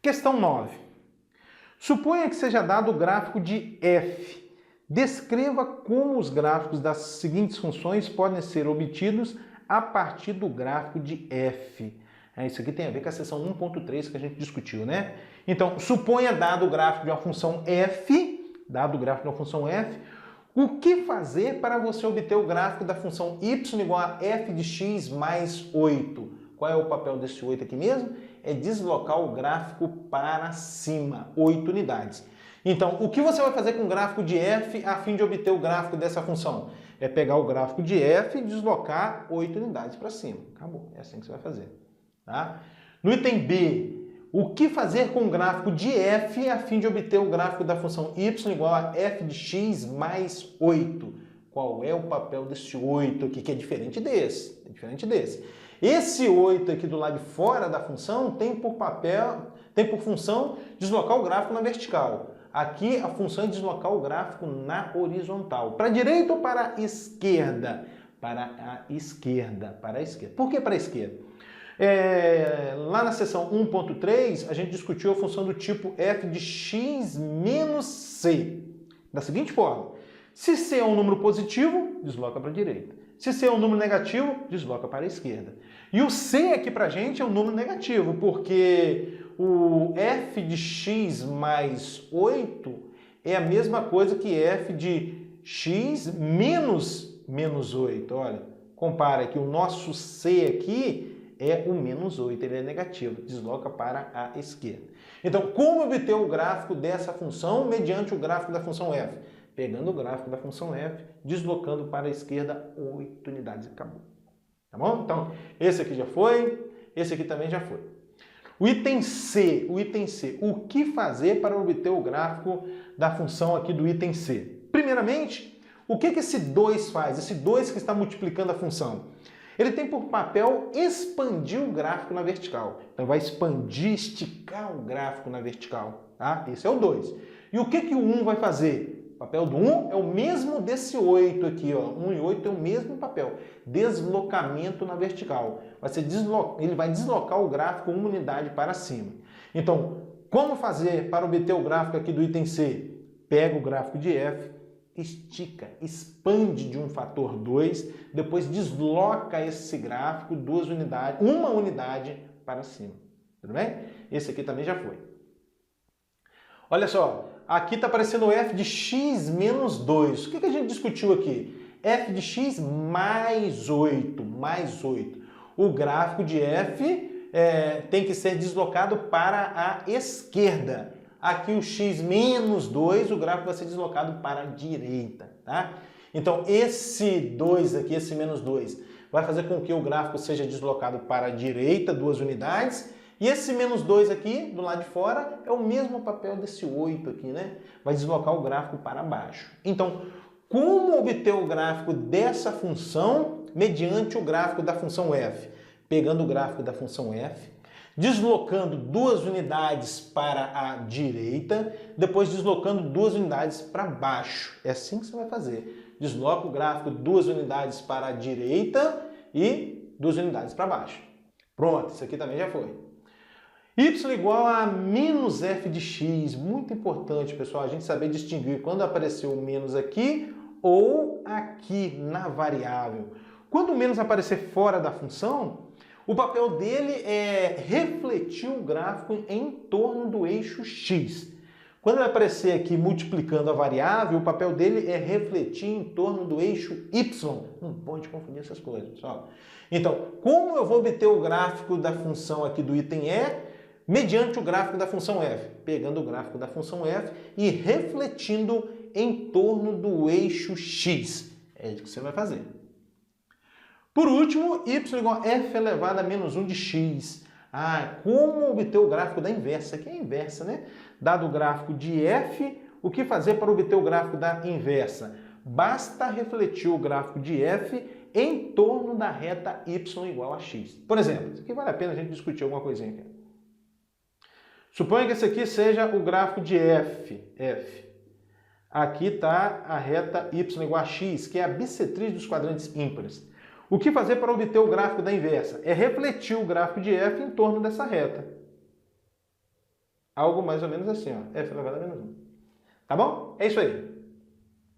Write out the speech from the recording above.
Questão 9. Suponha que seja dado o gráfico de f. Descreva como os gráficos das seguintes funções podem ser obtidos a partir do gráfico de f. Isso aqui tem a ver com a seção 1.3 que a gente discutiu, né? Então, suponha dado o gráfico de uma função f, o que fazer para você obter o gráfico da função y igual a f de x mais 8? Qual é o papel desse 8 aqui mesmo? É deslocar o gráfico para cima, 8 unidades. Então, o que você vai fazer com o gráfico de f a fim de obter o gráfico dessa função? É pegar o gráfico de f e deslocar 8 unidades para cima. Acabou, é assim que você vai fazer. Tá? No item B, o que fazer com o gráfico de f a fim de obter o gráfico da função y igual a f de x mais 8? Qual é o papel desse 8 aqui, que é diferente desse? Esse 8 aqui do lado de fora da função tem por função deslocar o gráfico na vertical. Aqui a função é deslocar o gráfico na horizontal. Para a direita ou para a esquerda? Para a esquerda. Por que para a esquerda? Lá na seção 1.3, a gente discutiu a função do tipo f de x menos c. Da seguinte forma: se c é um número positivo, desloca para a direita. Se c é um número negativo, desloca para a esquerda. E o c aqui para a gente é um número negativo, porque o f de x mais 8 é a mesma coisa que f de x menos 8. Olha, compara que o nosso c aqui é o menos 8, ele é negativo, desloca para a esquerda. Então, como obter o gráfico dessa função mediante o gráfico da função f? Pegando o gráfico da função f, deslocando para a esquerda 8 unidades e acabou. Tá bom? Então, esse aqui já foi, esse aqui também já foi. O item C, o que fazer para obter o gráfico da função aqui do item C? Primeiramente, o que esse 2 faz? Esse 2 que está multiplicando a função. Ele tem por papel expandir o gráfico na vertical. Então vai expandir, esticar o gráfico na vertical. Tá? Esse é o 2. E o que o 1 vai fazer? O papel do 1 é o mesmo desse 8 aqui, ó. 1 e 8 é o mesmo papel. Deslocamento na vertical. Ele vai deslocar o gráfico uma unidade para cima. Então, como fazer para obter o gráfico aqui do item C? Pega o gráfico de f, estica, expande de um fator 2, depois desloca esse gráfico uma unidade para cima. Tudo bem? Esse aqui também já foi. Olha só. Aqui está aparecendo f de x menos 2. O que a gente discutiu aqui? F de x mais 8. O gráfico de f tem que ser deslocado para a esquerda. Aqui o x menos 2, o gráfico vai ser deslocado para a direita. Tá? Então esse 2 aqui, esse menos 2, vai fazer com que o gráfico seja deslocado para a direita 2 unidades. E esse menos 2 aqui, do lado de fora, é o mesmo papel desse 8 aqui, né? Vai deslocar o gráfico para baixo. Então, como obter o gráfico dessa função mediante o gráfico da função f? Pegando o gráfico da função f, deslocando 2 unidades para a direita, depois deslocando 2 unidades para baixo. É assim que você vai fazer. Desloca o gráfico 2 unidades para a direita e 2 unidades para baixo. Pronto, isso aqui também já foi. Y igual a menos f de x. Muito importante, pessoal, a gente saber distinguir quando apareceu o menos aqui ou aqui na variável. Quando o menos aparecer fora da função, o papel dele é refletir o gráfico em torno do eixo x. Quando ele aparecer aqui multiplicando a variável, o papel dele é refletir em torno do eixo y. Não pode confundir essas coisas, pessoal. Então, como eu vou obter o gráfico da função aqui do item E? Mediante o gráfico da função f, pegando o gráfico da função f e refletindo em torno do eixo x. É isso que você vai fazer. Por último, y igual a f elevado a menos 1 de x. Como obter o gráfico da inversa? Aqui é a inversa, né? Dado o gráfico de f, o que fazer para obter o gráfico da inversa? Basta refletir o gráfico de f em torno da reta y igual a x. Por exemplo, isso aqui vale a pena a gente discutir alguma coisinha aqui. Suponha que esse aqui seja o gráfico de f. Aqui está a reta y igual a x, que é a bissetriz dos quadrantes ímpares. O que fazer para obter o gráfico da inversa? É refletir o gráfico de f em torno dessa reta. Algo mais ou menos assim, ó, f elevado a menos 1. Tá bom? É isso aí.